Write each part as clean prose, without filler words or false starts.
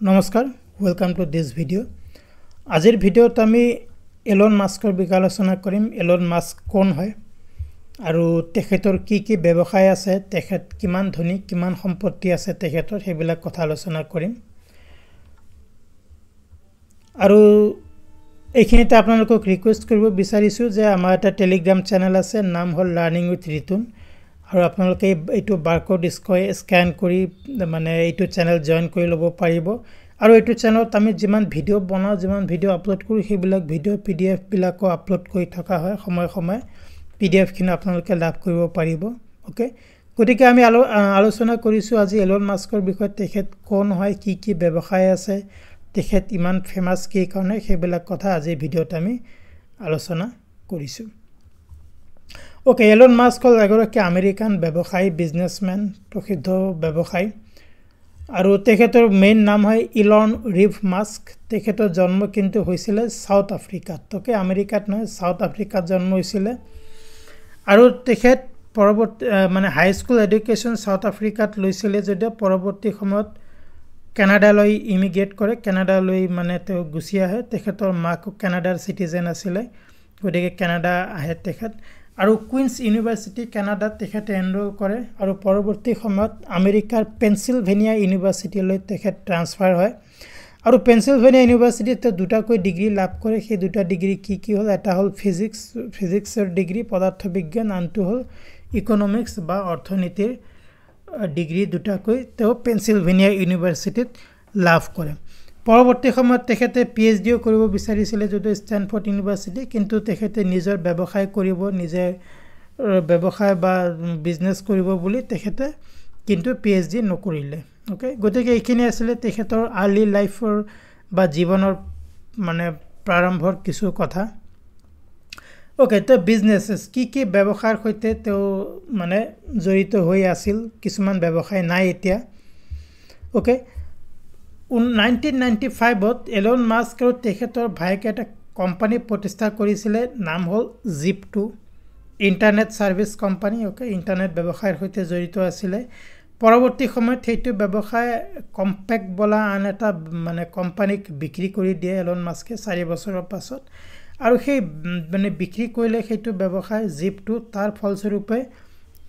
নমস্কাৰ welcome to this video আজিৰ ভিডিওত আমি এলন মাস্কৰ বিষয়ে আলোচনা কৰিম এলন মাস্ক কোন হয় আৰু তেখেতৰ কি ব্যৱসায় আছে তেখেত কিমান ধনী কিমান সম্পত্তি আছে তেখেতৰ হেবিলাক কথা আলোচনা কৰিম আৰু এইখিনিতে আপোনালোকক ৰিকুৱেষ্ট কৰিব বিচাৰিছো যে আমাৰ এটা টেলিগ্ৰাম চেনেল আছে নাম হল লাৰ্নিং উইথ ৰিতুন আৰু আপোনালোকে এইটো বাৰকোড স্ক্যান কৰি মানে এইটো চেনেল জয়েন কৰি লব পাৰিব আৰু এইটো চেনেলত আমি যিমান ভিডিও বনাও যিমান ভিডিও আপলোড কৰো সেইবিলাক ভিডিও পিডিএফ বিলাকো আপলোড কৰি থকা হয় সময় পিডিএফ খিনি আপোনালোকে লাভ কৰিব পাৰিব ওকে গতিকে আমি আলোচনা কৰিছো আজি এলন মাস্কৰ বিষয়ে তেখেত কোন হয় কি ব্যৱসায় আছে তেখেত ইমান ফেমাস কি কাৰণে সেইবিলাক কথা আজি ভিডিওত আমি আলোচনা কৰিছো ওকে এলন মাস্ক হল এগৰাকী আমেৰিকান ব্যৱসায়ী বিজনেসম্যান প্ৰসিদ্ধ ব্যৱসায়ী আৰু তেখেতৰ মেইন নাম হয় ইলন ৰিভ মাস্ক তেখেতৰ জন্ম কিন্তু হৈছিল সাউথ আফ্ৰিকাত ওকে আমেৰিকাত নহয় সাউথ আফ্ৰিকাত জন্ম হৈছিল আৰু তেখেত পৰৱৰ্তী মানে হাই স্কুল এডুকেশ্যন সাউথ আফ্ৰিকাত লৈছিল যদিও পৰৱৰ্তী সময়ত কানাডালৈ ইমিগ্ৰেট কৰে কানাডালৈ মানে তেওঁ গুছি আহে তেখেতৰ মাক কানাডাৰ সিটিজেন আছিল গতিকে কানাডা আহে তেখেত আৰু কুইন্স ইউনিভাৰ্সিটি কানাডা তেখেতে এনৰোল কৰে আৰু পৰৱৰ্তী সময়ত আমেৰিকাৰ পেনসিলভেনিয়া ইউনিভাৰ্সিটিলৈ তেখেত ট্ৰান্সফাৰ হয় আৰু পেনসিলভেনিয়া ইউনিভাৰ্সিটিতে দুটাকৈ ডিগ্ৰী লাভ কৰে সেই দুটা ডিগ্ৰী কি হল এটা হল ফিজিক্সৰ ডিগ্ৰী পদাৰ্থ বিজ্ঞান আনটো হল ইকোনমিক্স বা অৰ্থনীতিৰ ডিগ্ৰী দুটাকৈ তেওঁ পেনসিলভেনিয়া ইউনিভাৰ্সিটিত লাভ কৰে পৰৱৰ্তী সময়ত তেখেতে পিএইচডিও কৰিব বিচাৰিছিল যদিও ষ্টেনফৰ্ড ইউনিভাৰ্সিটি কিন্তু তেখেতে নিজৰ ব্যৱসায় কৰিব নিজে ব্যৱসায় বা বিজনেস কৰিব বুলি তেখেতে কিন্তু পিএইচডি নকৰিলে ওকে গতিকে এইখিনি আছিল তেখেতৰ আৰ্লি লাইফৰ বা জীৱনৰ মানে প্ৰাৰম্ভৰ কিছু কথা ওকে তো বিজনেসেস কি ব্যৱসায়ৰ সৈতে তেওঁ মানে জড়িত হৈ আছিল কিছুমান ব্যৱসায় নাই এতিয়া ওকে 1995 ত এলন মাস্ক আৰু তেখেতৰ ভাইকে এটা কোম্পানী প্ৰতিষ্ঠা কৰিছিল নাম হল Zip2 internet service company okay internet ব্যৱসায়ৰ সৈতে জড়িত আছিল পৰৱৰ্তী সময়ত সেইটো ব্যৱসায় কম্পেক্ট বলা আন এটা মানে কোম্পানীক বিক্ৰী কৰি দিয়ে এলন মাস্কে 4 বছৰৰ পাছত আৰু সেই মানে বিক্ৰী কৰিলে সেইটো ব্যৱসায় জিপ2 তাৰ ফলস্বৰূপে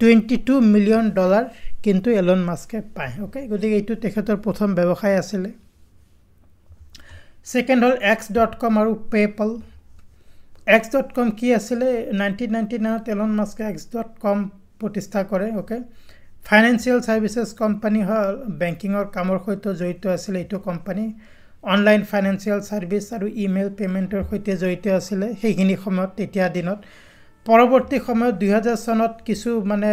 $22 মিলিয়ন কিন্তু এলন মাস্কে পায় ওকে গতিকে এইটো তেখেতৰ প্ৰথম ব্যৱসায় আছিল সেকেন্ড হল x.com আৰু পেপল x.com কি আছিল 1999 ত এলন মাস্কে x.com প্ৰতিষ্ঠা কৰে ওকে ফাইনান্সিয়াল সাৰ্ভিসেস কোম্পানী হল বেংকিংৰ কামৰ সৈতে জড়িত আছিল এইটো কোম্পানী অনলাইন ফাইনান্সিয়াল সাৰ্ভিস আৰু ইমেইল পেমেন্টৰ সৈতে জড়িত আছিল সেইখিনি সময়ত তেতিয়া দিনত পৰৱৰ্তী সময়ত 2000 চনত কিছু মানে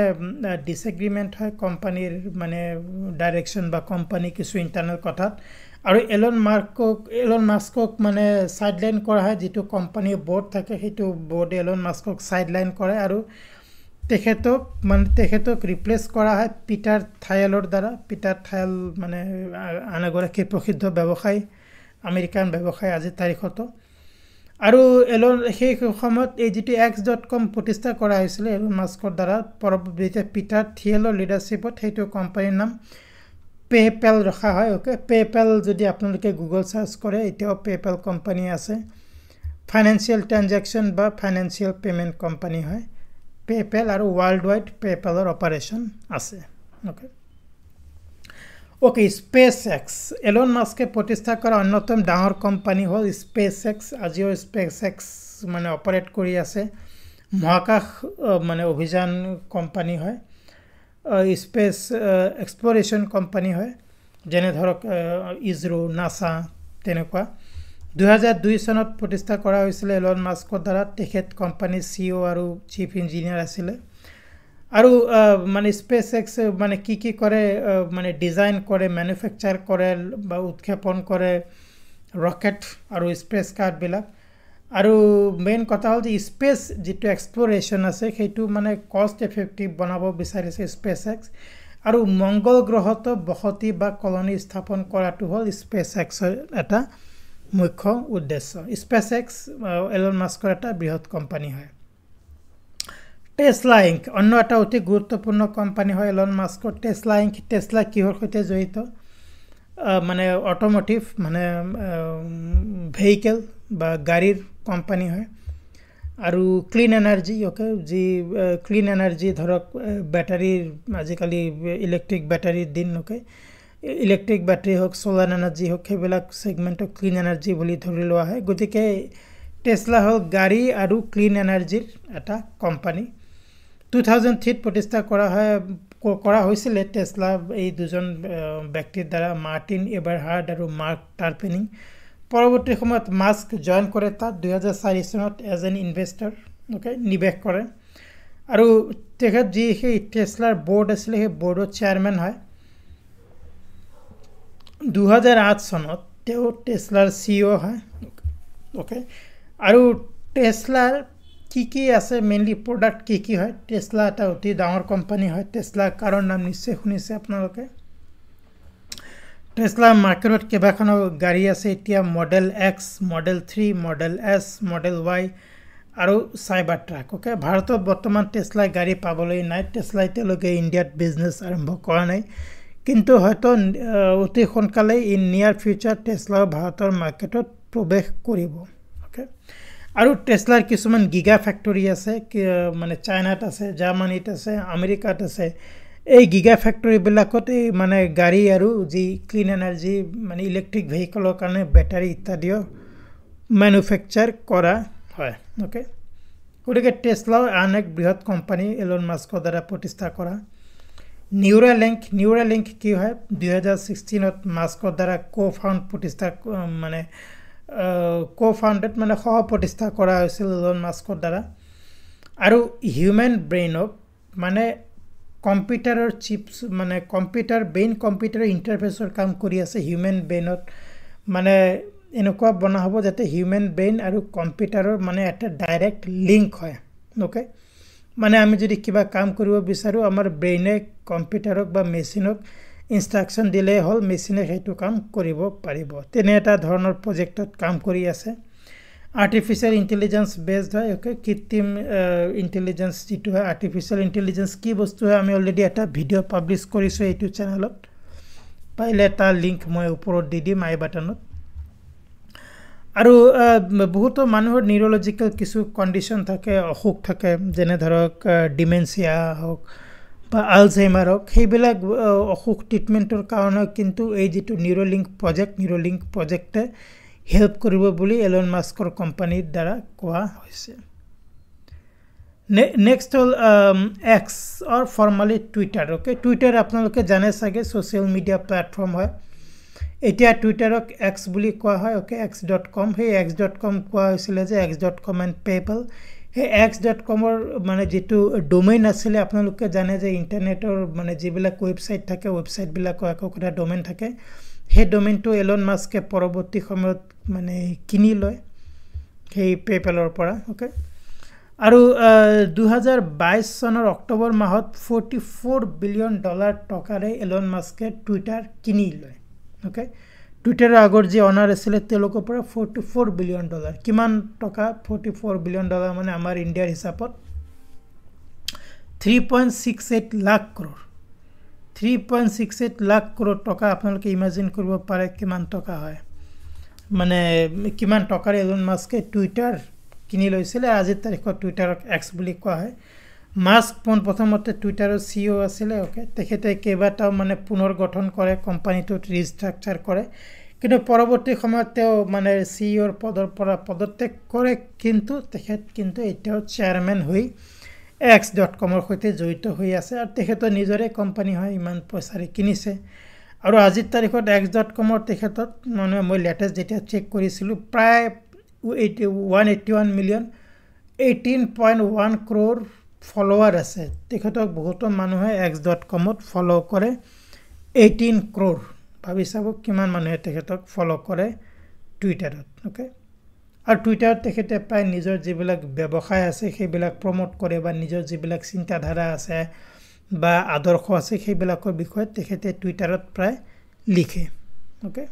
ডিসএগ্ৰিমেন্ট হয় কোম্পানীৰ মানে ডাইৰেকশন বা কোম্পানী কিছু ইন্টাৰনাল কথাত আৰু এলন মাস্কক মানে সাইডলাইন কৰা হয় যেটো কোম্পানীৰ বোৰ্ড থাকে সেইটো বোৰ্ড এলন মাস্কক সাইডলাইন কৰে আৰু তেখেতক ৰিপ্লেস কৰা হয় পিটাৰ থায়েলৰ দ্বাৰা পিটাৰ থায়েল মানে আনগৰাকী প্ৰসিদ্ধ ব্যৱসায়ী আমেৰিকান ব্যৱসায়ী আজি তাৰিখত আৰু এলন সেই সময়ত এই যেটো x.com প্ৰতিষ্ঠা কৰা হৈছিল এলন মাস্কৰ দ্বাৰা পৰৱৰ্তীতে পিটাৰ থিয়েলৰ লিডাৰশ্বিপত সেইটো কোম্পানীৰ নাম পেপল ৰখা হয় ওকে পেপল যদি আপোনালোকে গুগল সাৰ্চ কৰে এতিয়াও পেপল কোম্পানী আছে ফাইনান্সিয়াল ট্ৰানজাকশন বা ফাইনান্সিয়াল পেমেন্ট কোম্পানী হয় পেপল আৰু ওয়াৰ্ল্ড ওয়াইড পেপলৰ অপাৰেশন আছে ওকে ওকে স্পেসএক্স এলন মাস্কে প্ৰতিষ্ঠা কৰা অন্যতম ডাঙৰ কোম্পানী হল স্পেসএক্স আজিও স্পেসএক্স মানে অপাৰেট কৰি আছে মহাকাশ মানে অভিযান কোম্পানী হয় স্পেস এক্সপ্লোৰেশন কোম্পানী হয় যেনে ধৰক ইসৰো নাসা তেনেকুৱা 2002 চনত প্ৰতিষ্ঠা কৰা হৈছিল এলন মাস্কৰ দ্বাৰা তেখেত কোম্পানীৰ সিইও আৰু চিফ ইঞ্জিনিয়াৰ আছিল আৰু মানে স্পেসএক্স মানে কি কৰে মানে ডিজাইন কৰে ম্যানুফ্যাকচাৰ কৰে বা উৎক্ষেপণ কৰে ৰকেট আৰু স্পেস কাৰ্ড বিলাক আৰু মেইন কথা হল যে স্পেস যেটো এক্সপ্লোৰেশন আছে সেইটো মানে কষ্ট এফেক্টিভ বনাব বিচাৰিছে স্পেসএক্স আৰু মংগল গ্ৰহত বসতি বা কলনী স্থাপন কৰাটো হল স্পেসএক্সৰ এটা মুখ্য উদ্দেশ্য স্পেসএক্স এলন মাস্কৰ এটা বৃহৎ কোম্পানী হয় টেসলা ইনক অন্য এটা অতি গুৰুত্বপূৰ্ণ কোম্পানী হয় এলন মাস্কৰ টেসলা ইনক টেসলা কিহৰ সৈতে জড়িত মানে অটোমোটিভ মানে ভেহিকেল বা গাড়ীৰ কোম্পানী হয় আৰু ক্লিন এনাৰ্জি ওকে যি ক্লিন এনাৰ্জি ধৰক বেটাৰীৰ আজিকালি ইলেক্ট্ৰিক বেটাৰীৰ দিন ওকে ইলেক্ট্ৰিক বেটাৰী হোক সোলাৰ এনাৰ্জি হোক সেইবিলাক সেগমেন্টক ক্লিন এনাৰ্জি বুলি ধৰি লোৱা হয় গতিকে টেসলা হল গাড়ী আৰু ক্লিন এনাৰ্জিৰ এটা কোম্পানী 2003 প্ৰতিষ্ঠা কৰা হৈছিল টেসলা এই দুজন ব্যক্তিৰ দ্বাৰা মাৰ্টিন এবাৰহাৰ্ড আৰু মাৰ্ক টাৰ্পেনিং পৰৱৰ্তী সময়ত মাস্ক জয়েন কৰে তাত 2004 চনত এজ এন ইনভেষ্টৰ ওকে নিবেশ কৰে আৰু তেখেত যি সেই টেসলাৰ বোৰ্ড আছিল সেই বোৰ্ডৰ চেয়াৰম্যান হয় 2008 চনত তেওঁ টেসলাৰ সিইও হয় ওকে আৰু টেসলাৰ কি আছে মেইনলি প্ৰডাক্ট কি হয় টেসলা এটা অতি ডাঙৰ কোম্পানী হয় টেসলা কাৰৰ নাম নিশ্চয় শুনিছে আপোনালোকে টেসলা মাৰ্কেটত কেইবাখনো গাড়ী আছে এতিয়া model x model 3 model S model Y আৰু সাইবাৰ ট্ৰাক ওকে ভাৰতত বৰ্তমান টেসলা গাড়ী পাবলৈ নাই টেসলা এতিয়ালৈকে ইণ্ডিয়াত বিজনেছ আৰম্ভ কৰা নাই কিন্তু হয়তো অতি সোনকালে ইন নিয়াৰ ফিউচাৰ টেসলা ভাৰতৰ মাৰ্কেটত প্ৰৱেশ কৰিব ওকে আৰু টেসলাৰ কিছুমান গিগা ফ্যাক্টৰী আছে মানে চাইনাত আছে জাৰ্মানীত আছে আমেৰিকাত আছে এই গিগা ফ্যাক্টৰী বিলাকত মানে গাড়ী আৰু যি ক্লিন এনাৰ্জি মানে ইলেক্ট্ৰিক ভেহিকলৰ কাৰণে বেটাৰী ইত্যাদিও ম্যানুফ্যাকচাৰ কৰা হয় ওকে গতিকে টেসলা আন এক বৃহৎ কোম্পানী এলন মাস্কৰ দ্বাৰা প্ৰতিষ্ঠা কৰা নিউৰালিংক কি হয় 2016 ত মাস্কৰ দ্বাৰা কো-ফাউণ্ড প্ৰতিষ্ঠা মানে কো-ফাউণ্ডেড মানে সহ প্ৰতিষ্ঠা কৰা হৈছিল এলন মাস্কৰ দ্বাৰা আৰু হিউম্যান ব্ৰেইনক মানে কম্পিউটাৰৰ চিপছ মানে কম্পিউটাৰ ইন্টাৰফেসৰ কাম কৰি আছে হিউম্যান ব্ৰেইনত মানে এনেকুৱা বনা হ'ব যাতে হিউম্যান ব্ৰেইন আৰু কম্পিউটাৰৰ মানে এটা ডাইৰেক্ট লিংক হয় ওকে মানে আমি যদি কিবা কাম কৰিব বিচাৰো আমাৰ ব্ৰেইনে কম্পিউটাৰক বা মেচিনক ইনস্ট্ৰাকশন দিলে হল মেচিনে সেইটো কাম কৰিব পাৰিব তেনে এটা ধৰণৰ প্ৰজেক্টত কাম কৰি আছে আৰ্টিফিশিয়াল ইন্টেলিজেন্স বেসড হয় ওকে কৃত্ৰিম ইন্টেলিজেন্স যেটো হয় আৰ্টিফিশিয়াল ইন্টেলিজেন্স কি বস্তু হয় আমি অলৰেডি এটা ভিডিও পাবলিশ কৰিছো এইটো চেনেলত পাইলে এটা লিংক মই ওপৰত দি দিম আই বাটনত আৰু বহুত মানুহৰ নিউৰলজিক্যাল কিছু কন্ডিশন থাকে অসুখ থাকে যেনে ধৰক ডিমেনচিয়া হোক বা আলজাইমাৰ হোক সেইবিলাক অসুখ ট্ৰিটমেন্টৰ কাৰণে কিন্তু এই যেটো নিউৰলিংক প্ৰজেক্টে হেল্প কৰিব বুলি এলন মাস্কৰ কোম্পানীৰ দ্বাৰা কোৱা হৈছে নেক্সট হল এক্স অৰ ফৰ্মালি টুইটাৰ ওকে টুইটাৰ আপোনালোকে জানে সাগে সোশ্যাল মিডিয়া প্ল্যাটফৰ্ম হয় এতিয়া টুইটাৰক এক্স বুলি কোৱা হয় ওকে x.com সেই x.com কোৱা হৈছিল যে x.com এণ্ড পেপল সেই x.com ৰ মানে যেটো ডোমেইন আছিল আপোনালোকে জানে যে ইন্টাৰনেটৰ মানে যিবিলাক ওয়েবসাইট থাকে ওয়েবসাইট বিলাকৰ একোটা ডোমেইন থাকে সেই ডোমেইনটো এলন মাস্কে পৰৱৰ্তী সময়ত মানে কিনি লয় সেই পেপলৰ পৰা ওকে আৰু 2022 চনৰ অক্টোবৰ মাহত $44 বিলিয়ন টকাৰে এলন মাস্কে টুইটাৰ কিনি লয় ওকে টুইটাৰৰ আগৰ যে অনাৰ আছিল তেওঁলোকৰ পৰা $44 বিলিয়ন কিমান টকা $44 বিলিয়ন মানে আমাৰ ইণ্ডিয়াৰ হিচাপত 3.68 লাখ crore 3.68 লাখ crore টকা আপোনালোকে ইমাজিন কৰিব পাৰে কিমান টকা হয় মানে কিমান টকাৰ এলন মাস্কে টুইটাৰ কিনি লৈছিল আজিৰ তাৰিখত টুইটাৰক এক্স বুলি কোৱা হয় মাস্ক প্ৰথমতে টুইটাৰৰ সিইও আছিল ওকে তেখেতে কেইবাটাও মানে পুনৰ গঠন কৰে কোম্পানীটোত ৰিষ্ট্ৰাকচাৰ কৰে কিন্তু পৰৱৰ্তী সময়ত তেওঁ মানে সিইওৰ পদৰ পৰা পদত্যাগ কৰে কিন্তু তেখেত কিন্তু এতিয়াও চেয়াৰম্যান হৈ x.com ৰ সৈতে জড়িত হৈ আছে আৰু তেখেতৰ নিজৰে কোম্পানী হয় ইমান পইচাৰে কিনিছে আৰু আজিৰ তাৰিখত x.com ৰ তেখেতত মানে মই লেটেষ্ট যেতিয়া চেক কৰিছিলো প্ৰায় 181 মিলিয়ন 18.1 crore ফলোৱাৰ আছে তেখেতক বহুত মানুহে x.com ত ফলো কৰে 18 crore ভাবি চাব কিমান মানুহে তেখেতক ফলো কৰে টুইটাৰত ওকে আৰু টুইটাৰত তেখেতে প্ৰায় নিজৰ যিবিলাক ব্যৱসায় আছে সেইবিলাক প্ৰমোট কৰে বা নিজৰ যিবিলাক চিন্তাধাৰা আছে বা আদৰ্শ আছে সেইবিলাকৰ বিষয়ে তেখেতে টুইটাৰত প্ৰায় লিখে ওকে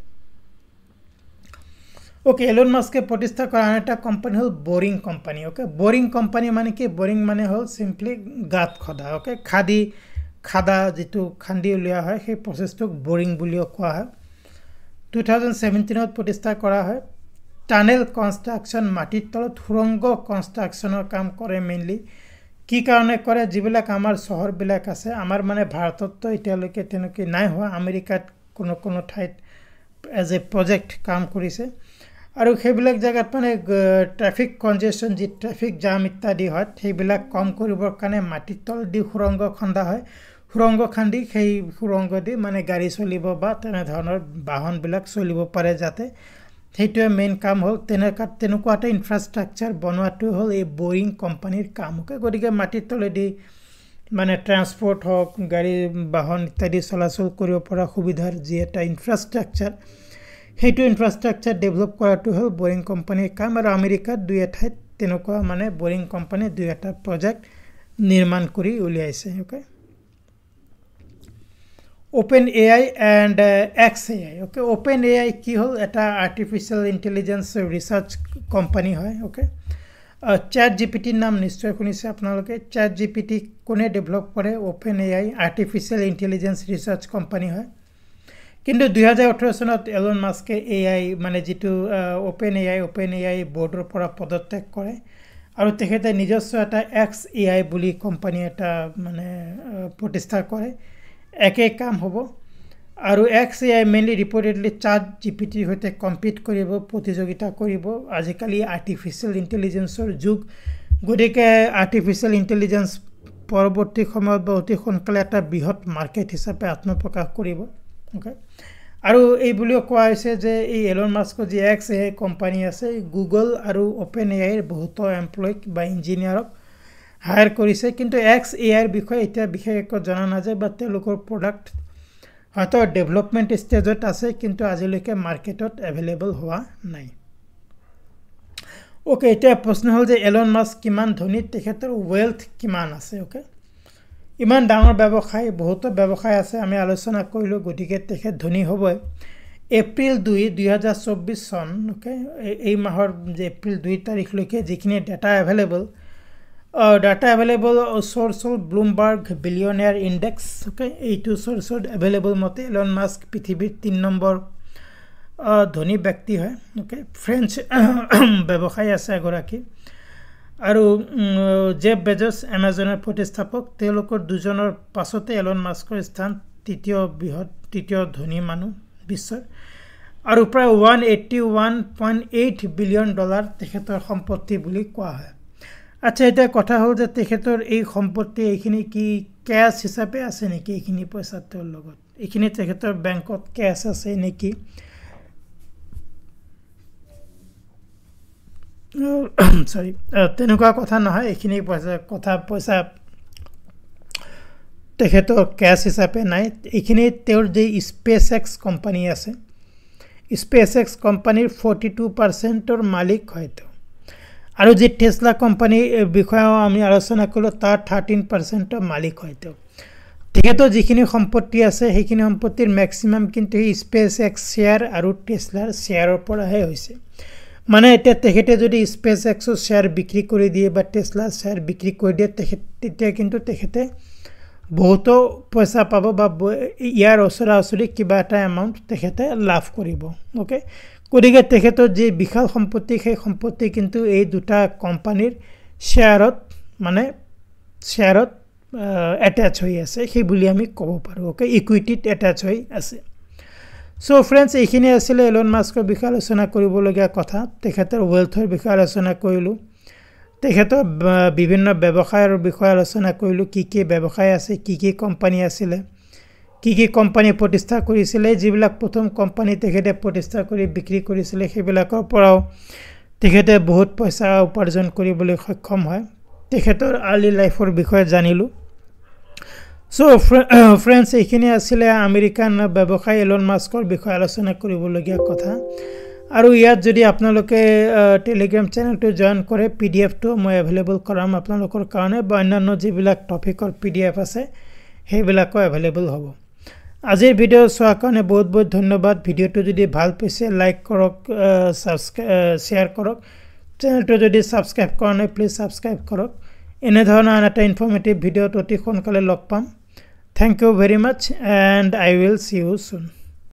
ওকে এলন মাস্কে প্ৰতিষ্ঠা কৰা এটা কোম্পানী হল boring company okay boring company মানে কি বোৰিং মানে হল সিম্পলি গাত খদা ওকে খাদা যেটো খান্দি উলিয়া হয় সেই প্ৰসেসটোক বোৰিং বুলিও কোৱা হয় 2017 প্ৰতিষ্ঠা কৰা হয় টানেল কনষ্ট্ৰাকচন মাটিৰ তলত সুৰংগ কনষ্ট্ৰাকচনৰ কাম কৰে মেইনলি কি কাৰণে কৰে যিবিলাক আমাৰ চহৰবিলাক আছে আমাৰ মানে ভাৰতত এতিয়ালৈকে তেনেকৈ নাই হোৱা আমেৰিকাত কোনো ঠাইত এজ এ প্ৰজেক্ট কাম কৰিছে আৰু সেইবিলাক জায়গাত মানে ট্ৰাফিক কনজেশন যি ট্ৰাফিক জাম ইত্যাদি হয় সেইবিলাক কম কৰিবৰ কাৰণে মাটিৰ তল দি সুৰংগ খন্দা হয় সুৰংগ খান্দি সেই সুৰংগ দি মানে গাড়ী চলিব বা তেনে ধৰণৰ বাহনবিলাক চলিব পাৰে যাতে সেইটোৱে মেইন কাম হ'ল তেনেকুৱা এটা ইনফ্ৰাষ্ট্ৰাকচাৰ বনোৱাটো হ'ল এই বৰিং কোম্পানীৰ কাম গতিকে মাটিৰ তলেদি মানে ট্ৰান্সপোৰ্ট হওক গাড়ী বাহন ইত্যাদি চলাচল কৰিব পৰা সুবিধাৰ যি এটা ইনফ্ৰাষ্ট্ৰাকচাৰ সেইটো ইনফ্ৰাষ্ট্ৰাকচাৰ ডেভেলপ কৰাটো হ'ল বৰিং কোম্পানীৰ কাম আৰু আমেৰিকাত দুই এঠাইত তেনেকুৱা মানে বৰিং কোম্পানী দুই এটা প্ৰজেক্ট নিৰ্মাণ কৰি উলিয়াইছে okay OpenAI and XAI okay OpenAI কি হল এটা আৰ্টিফিশিয়াল ইন্টেলিজেন্স ৰিসাৰ্চ কোম্পানী হয় ওকে ChatGPT নাম নিশ্চয় শুনিছে আপোনালোকে ChatGPT কোনে ডেভেলপ কৰে OpenAI আৰ্টিফিশিয়াল ইন্টেলিজেন্স ৰিসাৰ্চ কোম্পানী হয় কিন্তু 2018 চনত এলন মাস্কে AI মানে যেটো OpenAI বোৰ্ডৰ পৰা পদত্যাগ কৰে আৰু তেখেতে নিজস্ব এটা XAI বুলি কোম্পানী এটা মানে প্ৰতিষ্ঠা কৰে একে কাম হ'ব আৰু XAI মেইনলি ৰিপৰ্টেডলি ChatGPT হৈতে কম্পিট কৰিব প্ৰতিযোগিতা কৰিব আজিকালি আৰ্টিফিশিয়াল ইন্টেলিজেন্সৰ যুগ গতিকে আৰ্টিফিশিয়াল ইন্টেলিজেন্স পৰৱৰ্তী সময়ত অতি সোনকালে এটা বৃহৎ মাৰ্কেট হিচাপে আত্মপ্ৰকাশ কৰিব ওকে আৰু এই বুলিও কোৱা হৈছে যে এই এলন মাস্কৰ যি XAI কোম্পানী আছে গুগল আৰু OpenAI ৰ বহুত এমপ্লয়ী বা ইঞ্জিনিয়াৰক হায়াৰ কৰিছে কিন্তু XAI ৰ বিষয়ে এতিয়া বিশেষকৈ জনা নাযায় বা তেওঁলোকৰ প্ৰডাক্ট হয়তো ডেভেলপমেন্ট ষ্টেজত আছে কিন্তু আজিলৈকে মাৰ্কেটত এভেইলেবল হোৱা নাই ওকে এটা প্ৰশ্ন হ'ল যে এলন মাস্ক কিমান ধনী তেখেতৰ ওয়েলথ কিমান আছে ওকে ইমান ডাঙৰ ব্যৱসায় বহুত ব্যৱসায় আছে আমি আলোচনা কৰিলো গতিকে তেখেত ধনী হ'বই এপ্ৰিল 2 2024 চন ওকে এই মাহৰ যে এপ্ৰিল 2 তাৰিখলৈকে যিখিনি data available source of Bloomberg Billionaire Index okay এইটো source available মতে এলন মাস্ক পৃথিৱীৰ 3 নম্বৰ ধনী ব্যক্তি হয় okay ফ্ৰেঞ্চ ব্যৱসায়ী আছে এগৰাকী আৰু জেফ বেজোস আমাজনৰ প্ৰতিষ্ঠাপক তেওঁলোকৰ দুজনৰ পাছতে এলন মাস্কৰ স্থান তৃতীয় ধনী মানুহ বিশ্বৰ আৰু প্ৰায় 181.8 বিলিয়ন ডলাৰ তেখেতৰ সম্পত্তি বুলি কোৱা হয় আচ্ছা এটা কথা হ'ল যে তেখেতৰ এই সম্পত্তি এইখিনি কি ক্যাশ হিচাপে আছে নেকি এইখিনি পইচা তোৰ লগত এইখিনি তেখেতৰ বেংকত ক্যাশ আছে নেকি সৰি তেনেকুৱা কথা নহয় এইখিনি পইচা তেখেতৰ ক্যাশ হিচাপে নাই এইখিনি তেওঁৰ যে SpaceX কোম্পানী আছে SpaceX কোম্পানীৰ 42% ৰ মালিক হয়তো আৰু যে টেসলা কোম্পানী বিষয়ে আমি আলোচনা কৰিলো তাৰ 13% মালিক হয়তো তেখেতৰ যিখিনি সম্পত্তি আছে সেইখিনি সম্পত্তিৰ ম্যাক্সিমাম কিন্তু SpaceX শেয়াৰ আৰু টেসলাৰ শেয়াৰৰ পৰাহে হৈছে মানে এটা তেখেতে যদি SpaceX ৰ শেয়াৰ বিক্ৰী কৰি দিয়ে বা টেসলাৰ শেয়াৰ বিক্ৰী কৰি দিয়ে তেতিয়া কিন্তু তেখেতে বহুত পইচা পাব বা ইয়াৰ ওচৰা-ওচৰি কিবা এটা এমাউন্ট তেখেতে লাভ কৰিব ওকে গতিকে তেখেতৰ যে বিশাল সম্পত্তি সেই সম্পত্তি কিন্তু এই দুটা কোম্পানীৰ শেয়াৰত এটাচ হৈ আছে সেই বুলি আমি ক'ব পাৰো ওকে ইকুইটিত এটাচ হৈ আছে সো ফ্ৰেন্ডস এইখিনি আছিল এলন মাস্কৰ বিষয়ে আলোচনা কৰিবলগীয়া কথা তেখেতৰ ওয়েলথৰ বিষয়ে আলোচনা কৰিলো তেখেতৰ বিভিন্ন ব্যৱসায়ৰ বিষয়ে আলোচনা কৰিলো কি ব্যৱসায় আছে কি কোম্পানী আছিল কি কোম্পানী প্ৰতিষ্ঠা কৰিছিল যিবিলাক প্ৰথম কোম্পানী তেখেতে প্ৰতিষ্ঠা কৰি বিক্ৰী কৰিছিল সেইবিলাকৰ পৰাও তেখেতে বহুত পইচা উপাৰ্জন কৰিবলৈ সক্ষম হয় তেখেতৰ আৰ্লি লাইফৰ বিষয়ে জানিলো সো ফ্ৰেন্ডস এইখিনি আছিল আমেৰিকান ব্যৱসায়ী এলন মাস্কৰ বিষয়ে আলোচনা কৰিবলগীয়া কথা আৰু ইয়াত যদি আপোনালোকে টেলিগ্ৰাম চেনেলটো জয়েন কৰে PDF টো মই এভেইলেবল কৰাম আপোনালোকৰ কাৰণে বা অন্যান্য যিবিলাক টপিকৰ PDF আছে সেইবিলাকো এভেইলেবল হ'ব আজিৰ ভিডিও চোৱাৰ কাৰণে বহুত ধন্যবাদ ভিডিওটো যদি ভাল পাইছে লাইক কৰক শেয়াৰ কৰক চেনেলটো যদি সাবস্ক্ৰাইব কৰা নাই প্লিজ সাবস্ক্ৰাইব কৰক এনে ধৰণৰ এটা ইনফৰ্মেটিভ ভিডিওত অতি সোনকালে লগ পাম thank you very mass and I will see you soon